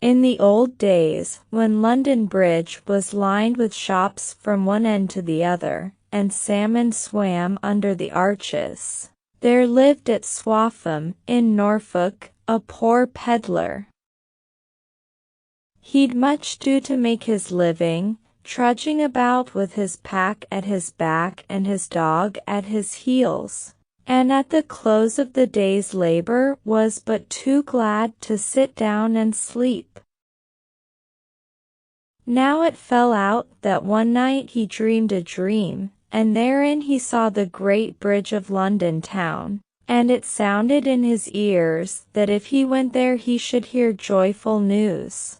In the old days, when London Bridge was lined with shops from one end to the other, and salmon swam under the arches, there lived at Swaffham, in Norfolk, a poor peddler. He'd much do to make his living, trudging about with his pack at his back and his dog at his heels, and at the close of the day's labor was but too glad to sit down and sleep. Now it fell out that one night he dreamed a dream, and therein he saw the great bridge of London town, and it sounded in his ears that if he went there he should hear joyful news.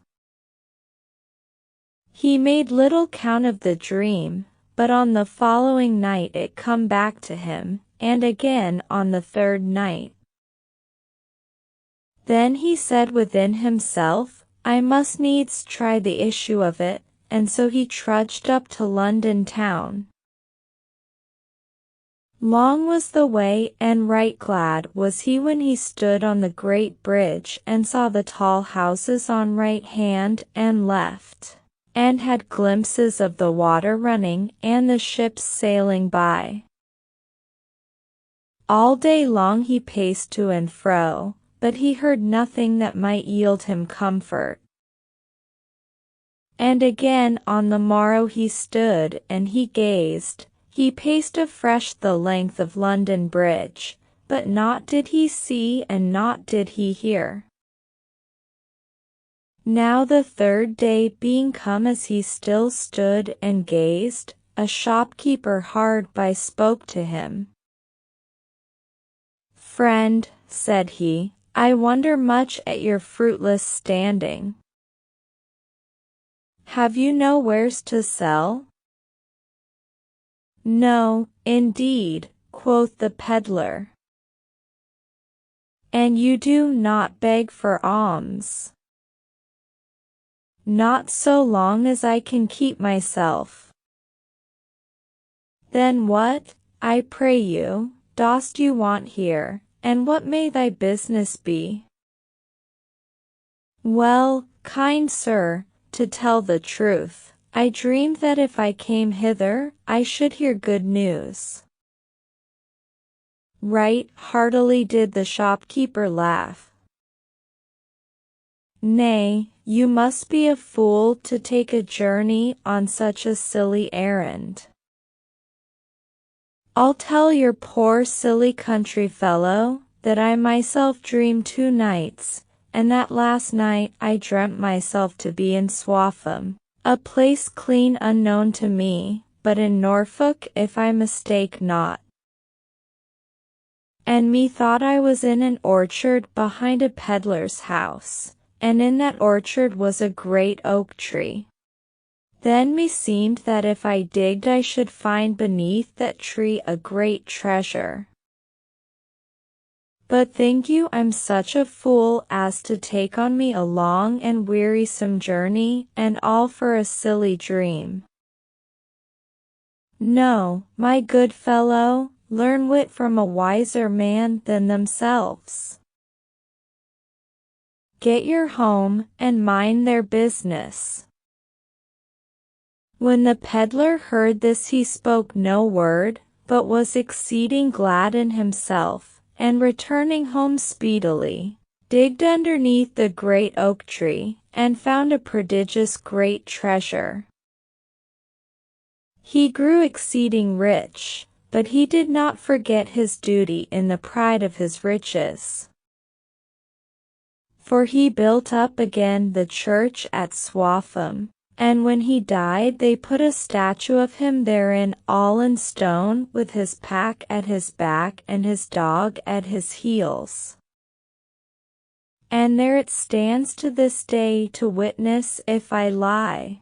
He made little count of the dream, but on the following night it come back to him, and again on the third night. Then he said within himself, I must needs try the issue of it, and so he trudged up to London town. Long was the way, and right glad was he when he stood on the great bridge and saw the tall houses on right hand and left, and had glimpses of the water running and the ships sailing by. All day long he paced to and fro, but he heard nothing that might yield him comfort. And again on the morrow he stood and he gazed, he paced afresh the length of London Bridge, but naught did he see and naught did he hear. Now the third day being come, as he still stood and gazed, a shopkeeper hard by spoke to him. Friend, said he, I wonder much at your fruitless standing. Have you no wares to sell? No, indeed, quoth the peddler. And you do not beg for alms? Not so long as I can keep myself. Then what, I pray you, dost you want here, and what may thy business be? Well, kind sir, to tell the truth, I dreamed that if I came hither, I should hear good news. Right heartily did the shopkeeper laugh. Nay, you must be a fool to take a journey on such a silly errand. I'll tell your poor silly country fellow, that I myself dreamed 2 nights, and that last night I dreamt myself to be in Swaffham, a place clean unknown to me, but in Norfolk if I mistake not. And methought I was in an orchard behind a peddler's house, and in that orchard was a great oak tree. Then meseemed that if I digged I should find beneath that tree a great treasure. But think you I'm such a fool as to take on me a long and wearisome journey, and all for a silly dream? No, my good fellow, learn wit from a wiser man than themselves. Get your home, and mind their business. When the peddler heard this he spoke no word, but was exceeding glad in himself, and returning home speedily, digged underneath the great oak tree, and found a prodigious great treasure. He grew exceeding rich, but he did not forget his duty in the pride of his riches. For he built up again the church at Swaffham, and when he died they put a statue of him therein, all in stone, with his pack at his back and his dog at his heels. And there it stands to this day to witness if I lie.